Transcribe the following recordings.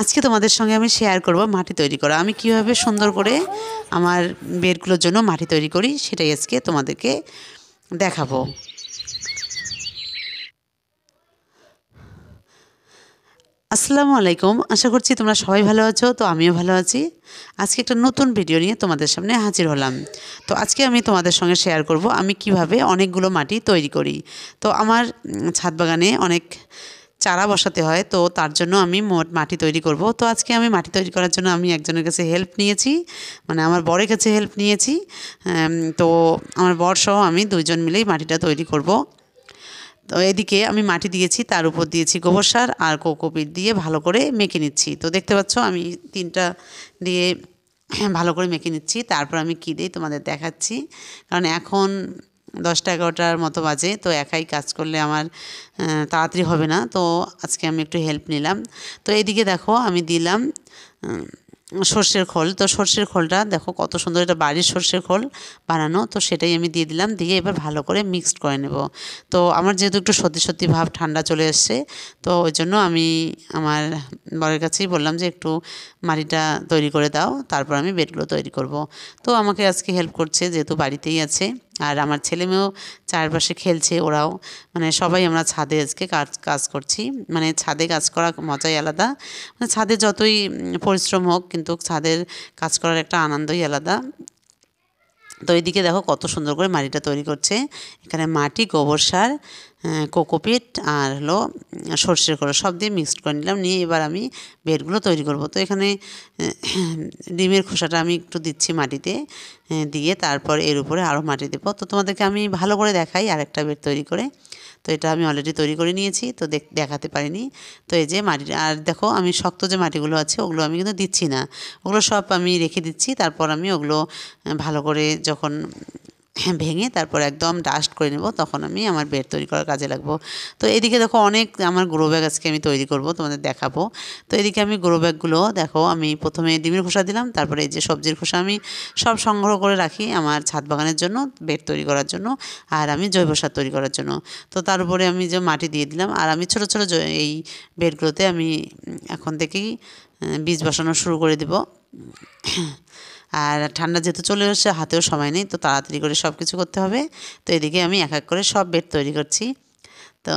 আজকে তোমাদের সঙ্গে আমি শেয়ার করব মাটি তৈরি করা। আমি কিভাবে সুন্দর করে আমার বেডগুলোর জন্য মাটি তৈরি করি সেটাই আজকে তোমাদেরকে দেখাবো। আসসালামু আলাইকুম, আশা করছি তোমরা সবাই ভালো আছো। তো আমিও ভালো আছি। আজকে একটা নতুন ভিডিও নিয়ে তোমাদের সামনে হাজির হলাম। তো আজকে আমি তোমাদের সঙ্গে শেয়ার করব আমি কিভাবে অনেকগুলো মাটি তৈরি করি। তো আমার ছাদ বাগানে অনেক চারা বসাতে হয়, তো তার জন্য আমি মাটি তৈরি করব। তো আজকে আমি মাটি তৈরি করার জন্য আমি একজনের কাছে হেল্প নিয়েছি, মানে আমার বরের কাছে হেল্প নিয়েছি। তো আমার বর সহ আমি দুইজন মিলেই মাটিটা তৈরি করব। তো এদিকে আমি মাটি দিয়েছি, তার উপর দিয়েছি গোবর সার আর কোকোপিট দিয়ে ভালো করে মেখে নিচ্ছি। তো দেখতে পাচ্ছ আমি তিনটা দিয়ে ভালো করে মেখে নিচ্ছি। তারপর আমি কী দিই তোমাদের দেখাচ্ছি, কারণ এখন 10টা-11টার মতো বাজে। তো একাই কাজ করলে আমার তাড়াতাড়ি হবে না। তো আজকে আমি একটু হেল্প নিলাম। তো এদিকে দেখো আমি দিলাম সর্ষের খোল। তো সর্ষের খোলটা দেখো কত সুন্দর, এটা বাড়ির সর্ষের খোল বানানো। তো সেটাই আমি দিয়ে দিলাম, দিয়ে এবার ভালো করে মিক্সড করে নেব। তো আমার যেহেতু একটু সত্যি সত্যি ভাব, ঠান্ডা চলে এসছে, তো ওই জন্য আমি আমার বরের কাছেই বললাম যে একটু মাটিটা তৈরি করে দাও, তারপর আমি বেডগুলো তৈরি করব। তো আমাকে আজকে হেল্প করছে, যেহেতু বাড়িতেই আছে। আর আমার ছেলে মেয়েও চারপাশে খেলছে, ওরাও মানে সবাই আমরা ছাদে আজকে কাজ করছি। মানে ছাদে কাজ করা মজাই আলাদা। মানে ছাদে যতই পরিশ্রম হোক, কিন্তু ছাদের কাজ করার একটা আনন্দই আলাদা। তো এইদিকে দেখো কত সুন্দর করে মাটিটা তৈরি করছে। এখানে মাটি, গোবর সার, কোকোপিট আর হলো সর্ষের খোল সব দিয়ে মিক্সড করে নিলাম। নিয়ে এবার আমি বেডগুলো তৈরি করব। তো এখানে ডিমের খোসাটা আমি একটু দিচ্ছি মাটিতে, দিয়ে তারপর এর উপরে আরও মাটি দেবো। তো তোমাদেরকে আমি ভালো করে দেখাই আরেকটা বেড তৈরি করে। তো এটা আমি অলরেডি তৈরি করে নিয়েছি, তো দেখাতে পারিনি। তো এই যে মাটি, আর দেখো আমি শক্ত যে মাটিগুলো আছে ওগুলো আমি কিন্তু দিচ্ছি না, ওগুলো সব আমি রেখে দিচ্ছি। তারপর আমি ওগুলো ভালো করে যখন ভেঙে তারপর একদম ডাস্ট করে নেব, তখন আমি আমার বেড তৈরি করার কাজে লাগবো। তো এদিকে দেখো অনেক আমার গ্রো ব্যাগ আজকে আমি তৈরি করব, তোমাদের দেখাবো। তো এদিকে আমি গ্রো ব্যাগগুলো দেখো আমি প্রথমে ডিমের খোসা দিলাম, তারপরে এই যে সবজির খোসা আমি সব সংগ্রহ করে রাখি আমার ছাদ বাগানের জন্য, বেড তৈরি করার জন্য, আর আমি জৈব সার তৈরি করার জন্য। তো তার উপরে আমি যে মাটি দিয়ে দিলাম, আর আমি ছোটো ছোটো এই বেডগুলোতে আমি এখন থেকেই বীজ বসানো শুরু করে দেব। আর ঠান্ডা যেহেতু চলে আসছে, হাতেও সময় নেই, তো তাড়াতাড়ি করে সব কিছু করতে হবে। তো এদিকে আমি এক এক করে সব বেড তৈরি করছি। তো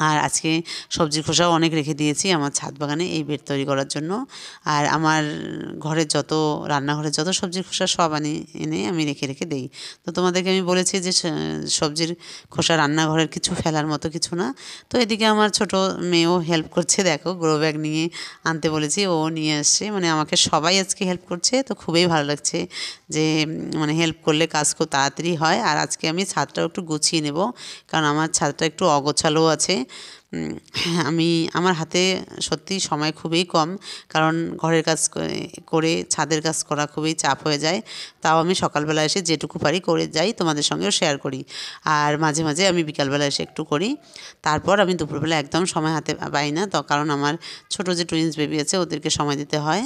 আর আজকে সবজির খোসাও অনেক রেখে দিয়েছি আমার ছাদ বাগানে এই বেড তৈরি করার জন্য। আর আমার ঘরের যত রান্নাঘরের যত সবজির খোসা সব এনে আমি রেখে রেখে দেই। তো তোমাদেরকে আমি বলেছি যে সবজির খোসা রান্নাঘরের কিছু ফেলার মতো কিছু না। তো এদিকে আমার ছোট মেয়েও হেল্প করছে, দেখো গ্রো ব্যাগ নিয়ে আনতে বলেছি, ও নিয়ে আসছে। মানে আমাকে সবাই আজকে হেল্প করছে, তো খুবই ভালো লাগছে যে মানে হেল্প করলে কাজ খুব তাড়াতাড়ি হয়। আর আজকে আমি ছাদটাও একটু গুছিয়ে নেব, কারণ আমার ছাদটা একটু অগোছালো আছে। আমি আমার হাতে সত্যি সময় খুবই কম, কারণ ঘরের কাজ করে ছাদের কাজ করা খুবই চাপ হয়ে যায়। তাও আমি সকালবেলা এসে যেটুকু পারি করে যাই, তোমাদের সঙ্গেও শেয়ার করি। আর মাঝে মাঝে আমি বিকালবেলা এসে একটু করি। তারপর আমি দুপুরবেলা একদম সময় হাতে পাই না, তো কারণ আমার ছোটো যে টুইন্স বেবি আছে ওদেরকে সময় দিতে হয়।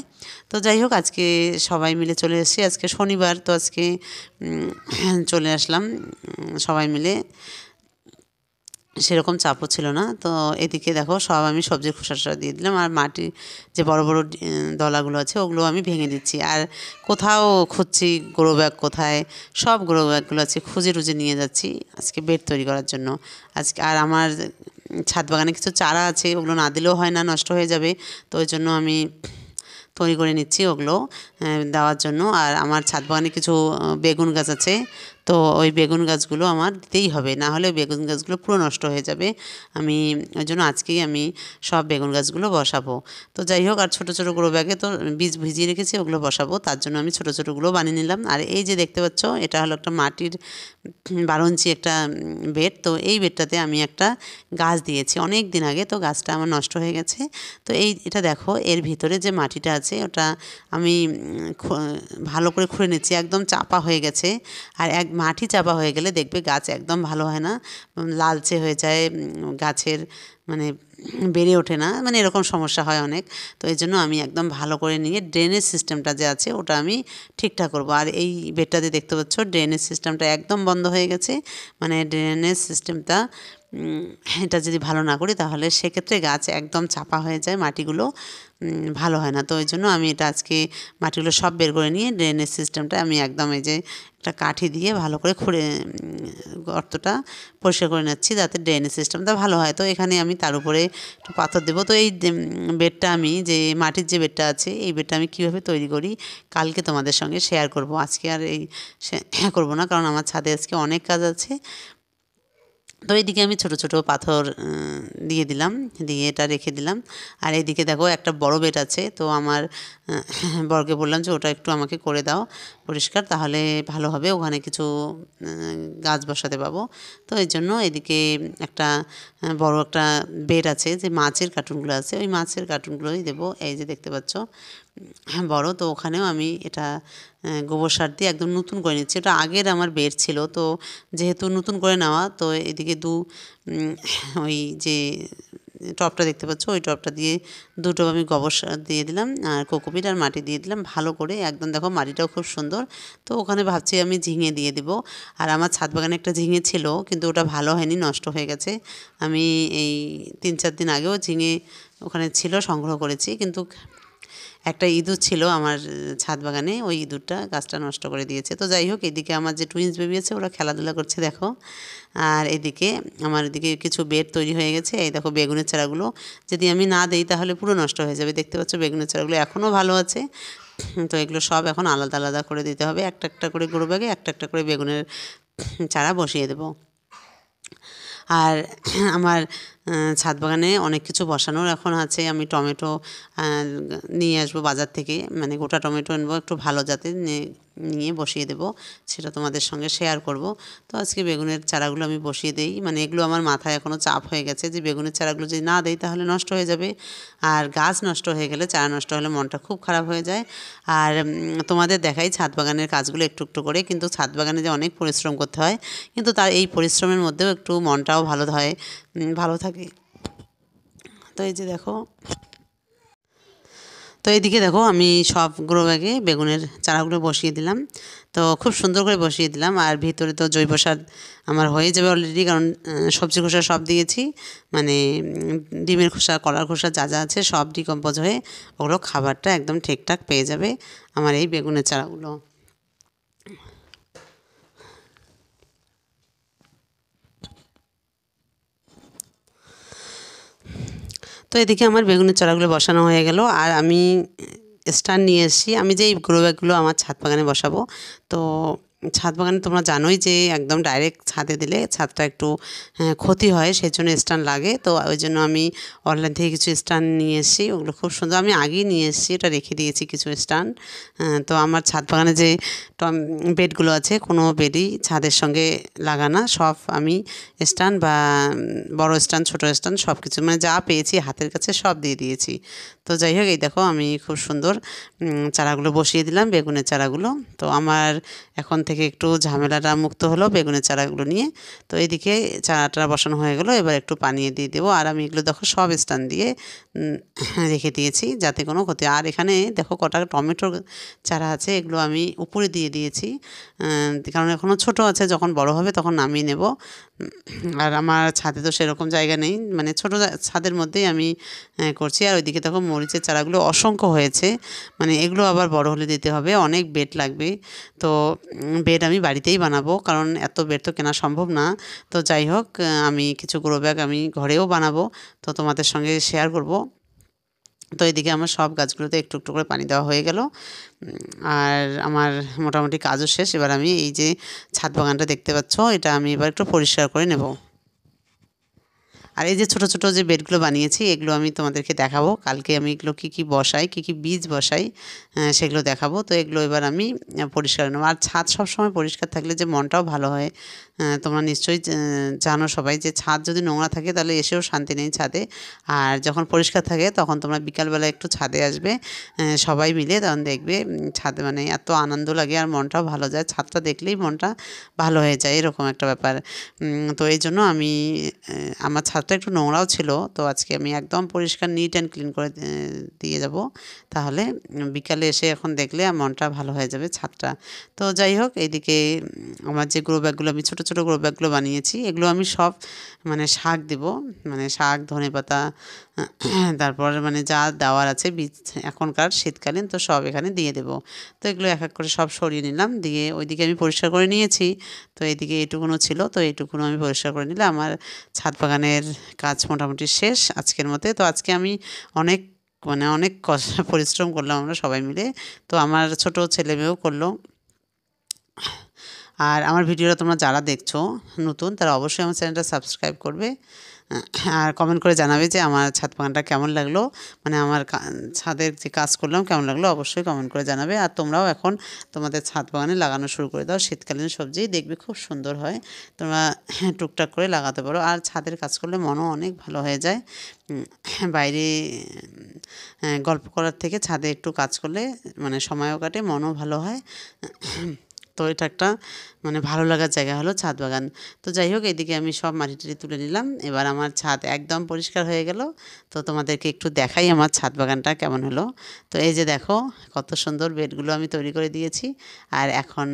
তো যাই হোক, আজকে সবাই মিলে চলে এসেছি। আজকে শনিবার, তো আজকে চলে আসলাম সবাই মিলে, সেরকম চাপও ছিল না। তো এদিকে দেখো সব আমি সবজির খোসা দিয়ে দিলাম, আর মাটি যে বড় বড় দলাগুলো আছে ওগুলো আমি ভেঙে দিচ্ছি। আর কোথাও খুঁজছি গ্রো ব্যাগ কোথায়, সব গ্রো ব্যাগগুলো আছে খুঁজে টুজে নিয়ে যাচ্ছি আজকে বেড তৈরি করার জন্য। আজকে আর আমার ছাদ বাগানে কিছু চারা আছে, ওগুলো না দিলেও হয় না, নষ্ট হয়ে যাবে। তো ওই জন্য আমি তৈরি করে নিচ্ছি ওগুলো দেওয়ার জন্য। আর আমার ছাদ বাগানে কিছু বেগুন গাছ আছে, তো ওই বেগুন গাছগুলো আমার দিতেই হবে, না হলে বেগুন গাছগুলো পুরো নষ্ট হয়ে যাবে। আমি ওই জন্য আজকেই আমি সব বেগুন গাছগুলো বসাবো। তো যাই হোক, আর ছোটো ছোটো গ্রো ব্যাগে তো বীজ ভিজিয়ে রেখেছি, ওগুলো বসাবো, তার জন্য আমি ছোটো ছোটোগুলো বানিয়ে নিলাম। আর এই যে দেখতে পাচ্ছ, এটা হলো একটা মাটির 12 ইঞ্চি একটা বেড। তো এই বেডটাতে আমি একটা গাছ দিয়েছি অনেক দিন আগে, তো গাছটা আমার নষ্ট হয়ে গেছে। তো এটা দেখো, এর ভিতরে যে মাটিটা আছে ওটা আমি ভালো করে খুঁড়ে নিচ্ছি, একদম চাপা হয়ে গেছে। আর মাটি চাপা হয়ে গেলে দেখবে গাছ একদম ভালো হয় না, লালচে হয়ে যায় গাছের মানে বেড়ে ওঠে না, মানে এরকম সমস্যা হয় অনেক। তো এই জন্য আমি একদম ভালো করে নিয়ে ড্রেনেজ সিস্টেমটা যে আছে ওটা আমি ঠিকঠাক করব। আর এই বেডটাতে দেখতে পাচ্ছ ড্রেনেজ সিস্টেমটা একদম বন্ধ হয়ে গেছে, মানে ড্রেনেজ সিস্টেমটা এটা যদি ভালো না করি তাহলে সেক্ষেত্রে গাছ একদম চাপা হয়ে যায়, মাটিগুলো ভালো হয় না। তো ওই জন্য আমি এটা আজকে মাটিগুলো সব বের করে নিয়ে ড্রেনেজ সিস্টেমটা আমি একদম এই যে একটা কাঠি দিয়ে ভালো করে খুঁড়ে গর্তটা পরিষ্কার করে নিচ্ছি যাতে ড্রেনেজ সিস্টেমটা ভালো হয়। তো এখানে আমি তার উপরে একটু পাথর দেবো। তো এই বেডটা আমি যে মাটির যে বেডটা আছে এই বেডটা আমি কীভাবে তৈরি করি কালকে তোমাদের সঙ্গে শেয়ার করব। আজকে আর এই করব না, কারণ আমার ছাদে আজকে অনেক কাজ আছে। তো এইদিকে আমি ছোট ছোট পাথর দিয়ে দিলাম, দিয়ে এটা রেখে দিলাম। আর এইদিকে দেখো একটা বড় বেড আছে, তো আমার বরকে বললাম যে ওটা একটু আমাকে করে দাও পরিষ্কার, তাহলে ভালো হবে, ওখানে কিছু গাছ বসাতে পাবো। তো এই জন্য এদিকে একটা বড় একটা বেড আছে, যে মাছের কার্টুনগুলো আছে ওই মাছের কার্টুনগুলোই দেবো। এই যে দেখতে পাচ্ছ বড়, তো ওখানেও আমি এটা গোবর সার দিয়ে একদম নতুন করে নিচ্ছি। ওটা আগের আমার বেড ছিল, তো যেহেতু নতুন করে নেওয়া, তো এদিকে ওই যে টবটা দেখতে পাচ্ছ ওই টবটা দিয়ে 2 টব আমি গোবর সার দিয়ে দিলাম, আর কোকোপিট আর মাটি দিয়ে দিলাম ভালো করে একদম। দেখো মাটিটাও খুব সুন্দর। তো ওখানে ভাবছি আমি ঝিঙে দিয়ে দিব। আর আমার ছাদ বাগানে একটা ঝিঙে ছিল, কিন্তু ওটা ভালো হয়নি, নষ্ট হয়ে গেছে। আমি এই 3-4 দিন আগেও ঝিঙে ওখানে ছিল, সংগ্রহ করেছি, কিন্তু একটা ইঁদুর ছিল আমার ছাদ বাগানে, ওই ইঁদুরটা গাছটা নষ্ট করে দিয়েছে। তো যাই হোক, এদিকে আমার যে টুইন্স বেবি আছে ওরা খেলাধুলা করছে দেখো। আর এদিকে আমার এদিকে কিছু বেড তৈরি হয়ে গেছে। এই দেখো বেগুনের চারাগুলো যদি আমি না দিই তাহলে পুরো নষ্ট হয়ে যাবে। দেখতে পাচ্ছ বেগুনের চারাগুলো এখনও ভালো আছে। তো এগুলো সব এখন আলাদা আলাদা করে দিতে হবে, একটা একটা করে গ্রো ব্যাগে একটা একটা করে বেগুনের চারা বসিয়ে দেবো। আর আমার ছাদ বাগানে অনেক কিছু বসানোর এখন আছে। আমি টমেটো নিয়ে আসবো বাজার থেকে, মানে গোটা টমেটো আনবো একটু ভালো জাতের, নিয়ে বসিয়ে দেবো, সেটা তোমাদের সঙ্গে শেয়ার করব। তো আজকে বেগুনের চারাগুলো আমি বসিয়ে দিই, মানে এগুলো আমার মাথায় এখনও চাপ হয়ে গেছে যে বেগুনের চারাগুলো যদি না দেই তাহলে নষ্ট হয়ে যাবে। আর গাছ নষ্ট হয়ে গেলে, চারা নষ্ট হলে মনটা খুব খারাপ হয়ে যায়। আর তোমাদের দেখাই ছাদ বাগানের কাজগুলো একটু একটু করে, কিন্তু ছাদ বাগানে যে অনেক পরিশ্রম করতে হয়, কিন্তু তার এই পরিশ্রমের মধ্যেও একটু মনটাও ভালো হয়, ভালো থাকে। তো এই যে দেখো, তো এইদিকে দেখো আমি সব গ্রো ব্যাগে বেগুনের চারাগুলো বসিয়ে দিলাম। তো খুব সুন্দর করে বসিয়ে দিলাম। আর ভিতরে তো জৈব সার আমার হয়ে যাবে অলরেডি, কারণ সবজি খোসা সব দিয়েছি, মানে ডিমের খোসা, কলার খোসা যা যা আছে সব ডিকম্পোজ হয়ে ওগুলো খাবারটা একদম ঠিকঠাক পেয়ে যাবে আমার এই বেগুনের চারাগুলো। তো এদিকে আমার বেগুনের চারাগুলো বসানো হয়ে গেল। আর আমি স্ট্যান্ড নিয়ে এসেছি, আমি যে এই গ্রো ব্যাগগুলো আমার ছাদ বাগানে বসাবো। তো ছাদ বাগানে তোমরা জানোই যে একদম ডাইরেক্ট ছাদে দিলে ছাদটা একটু ক্ষতি হয়, সেই জন্য স্ট্যান্ড লাগে। তো ওই জন্য আমি অনলাইন থেকে কিছু স্ট্যান্ড নিয়ে এসেছি, ওগুলো খুব সুন্দর, আমি আগেই নিয়ে এসেছি, এটা রেখে দিয়েছি কিছু স্ট্যান্ড। তো আমার ছাদ বাগানে যে বেডগুলো আছে কোনো বেডই ছাদের সঙ্গে লাগানা, সব আমি স্ট্যান্ড বা বড় স্ট্যান্ড ছোটো স্ট্যান্ড সব কিছু, মানে যা পেয়েছি হাতের কাছে সব দিয়ে দিয়েছি। তো যাই হোক, এই দেখো আমি খুব সুন্দর চারাগুলো বসিয়ে দিলাম, বেগুনের চারাগুলো। তো আমার এখন থেকে একটু ঝামেলাটা মুক্ত হলো বেগুনের চারাগুলো নিয়ে। তো এদিকে চারাটা বসানো হয়ে গেলো, এবার একটু পানি দিয়ে দেবো। আর আমি এগুলো দেখো সব স্ট্যান্ড দিয়ে রেখে দিয়েছি যাতে কোনো ক্ষতি। আর এখানে দেখো কটা টমেটোর চারা আছে, এগুলো আমি উপরে দিয়ে দিয়েছি, কারণ এখনও ছোট আছে, যখন বড় হবে তখন নামিয়ে নেব। আর আমার ছাদে তো সেরকম জায়গা নেই, মানে ছোটো ছাদের মধ্যেই আমি করছি। আর ওইদিকে দেখো মরিচের চারাগুলো অসংখ্য হয়েছে, মানে এগুলো আবার বড় হলে দিতে হবে, অনেক বেড লাগবে। তো বেড আমি বাড়িতেই বানাবো, কারণ এত বেড তো কেনা সম্ভব না। তো যাই হোক, আমি কিছু গ্রো ব্যাগ আমি ঘরেও বানাবো, তো তোমাদের সঙ্গে শেয়ার করব। তো এদিকে আমার সব গাছগুলোতে একটু একটু করে পানি দেওয়া হয়ে গেল। আর আমার মোটামুটি কাজও শেষ। এবার আমি এই যে ছাদ বাগানটা দেখতে পাচ্ছ, এটা আমি এবার একটু পরিষ্কার করে নেব। আর এই যে ছোটো ছোটো যে বেডগুলো বানিয়েছি এগুলো আমি তোমাদেরকে দেখাবো কালকে, আমি এগুলো কী কী বসাই, কী কী বীজ বসাই সেগুলো দেখাবো। তো এগুলো এবার আমি পরিষ্কার নেবো। আর ছাদ সবসময় পরিষ্কার থাকলে যে মনটাও ভালো হয়, তোমরা নিশ্চয়ই জানো সবাই যে ছাদ যদি নোংরা থাকে তাহলে এসেও শান্তি নেই ছাদে। আর যখন পরিষ্কার থাকে তখন তোমরা বিকালবেলা একটু ছাদে আসবে সবাই মিলে, তখন দেখবে ছাদে মানে এত আনন্দ লাগে আর মনটাও ভালো যায়, ছাদটা দেখলেই মনটা ভালো হয়ে যায়, এরকম একটা ব্যাপার। তো এই জন্য আমি আমার ছাদ ছাদটা একটু নোংরাও ছিল, তো আজকে আমি একদম পরিষ্কার নিট অ্যান্ড ক্লিন করে দিয়ে যাব। তাহলে বিকালে এসে এখন দেখলে মনটা ভালো হয়ে যাবে ছাদটা। তো যাই হোক, এইদিকে আমার যে গ্রো ব্যাগগুলো আমি ছোটো ছোটো গ্রো ব্যাগগুলো বানিয়েছি, এগুলো আমি সব মানে শাক দেবো, মানে শাক, ধনেপাতা, তারপর মানে যা দেওয়ার আছে বীজ এখনকার শীতকালীন, তো সব এখানে দিয়ে দেবো। তো এগুলো এক এক করে সব সরিয়ে নিলাম, দিয়ে ওইদিকে আমি পরিষ্কার করে নিয়েছি। তো এইদিকে এইটুকুনো ছিল, তো এইটুকুনো আমি পরিষ্কার করে নিলে আমার ছাদ বাগানের কাজ মোটামুটি শেষ আজকের মতে। তো আজকে আমি অনেক মানে অনেক কষ্ট পরিশ্রম করলাম আমরা সবাই মিলে। তো আমার ছোট ছেলে মেয়েও করলো। আর আমার ভিডিওটা তোমরা যারা দেখছো নতুন, তারা অবশ্যই আমার চ্যানেলটা সাবস্ক্রাইব করবে আর কমেন্ট করে জানাবে যে আমার ছাদ বাগানটা কেমন লাগলো, মানে আমার ছাদের যে কাজ করলাম কেমন লাগলো, অবশ্যই কমেন্ট করে জানাবে। আর তোমরাও এখন তোমাদের ছাদ বাগানে লাগানো শুরু করে দাও, শীতকালীন সবজি দেখবে খুব সুন্দর হয়, তোমরা টুকটাক করে লাগাতে পারো। আর ছাদের কাজ করলে মনও অনেক ভালো হয়ে যায়। বাইরে গল্প করার থেকে ছাদে একটু কাজ করলে মানে সময়ও কাটে, মনও ভালো হয়। তো এটা একটা মানে ভালো লাগার জায়গা হলো ছাদ বাগান। তো যাই হোক, এদিকে আমি সব মাটি টাটি তুলে নিলাম, এবার আমার ছাদ একদম পরিষ্কার হয়ে গেল। তো তোমাদেরকে একটু দেখাই আমার ছাদ বাগানটা কেমন হলো। তো এই যে দেখো কত সুন্দর বেডগুলো আমি তৈরি করে দিয়েছি, আর এখন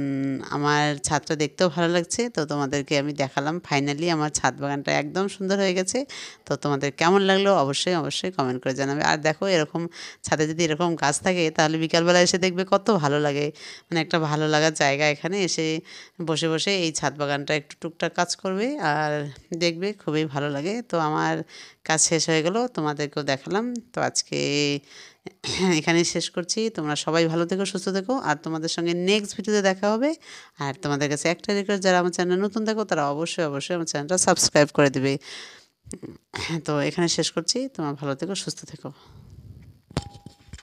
আমার ছাদটা দেখতেও ভালো লাগছে। তো তোমাদেরকে আমি দেখালাম ফাইনালি আমার ছাদ বাগানটা একদম সুন্দর হয়ে গেছে। তো তোমাদের কেমন লাগলো অবশ্যই অবশ্যই কমেন্ট করে জানাবে। আর দেখো এরকম ছাদে যদি এরকম গাছ থাকে তাহলে বিকালবেলা এসে দেখবে কত ভালো লাগে, মানে একটা ভালো লাগার জায়গা, এখানে এসে বসে বসে এই ছাদ বাগানটা একটু টুকটাক কাজ করবে আর দেখবে খুবই ভালো লাগে। তো আমার কাজ শেষ হয়ে গেল, তোমাদেরকেও দেখালাম। তো আজকে এখানেই শেষ করছি। তোমরা সবাই ভালো থেকো, সুস্থ থেকো, আর তোমাদের সঙ্গে নেক্সট ভিডিওতে দেখা হবে। আর তোমাদের কাছে একটা রিকোয়েস্ট, যারা আমার চ্যানেল নতুন থাকো তারা অবশ্যই অবশ্যই আমার চ্যানেলটা সাবস্ক্রাইব করে দেবে। তো এখানে শেষ করছি, তোমরা ভালো থেকো, সুস্থ থেকো।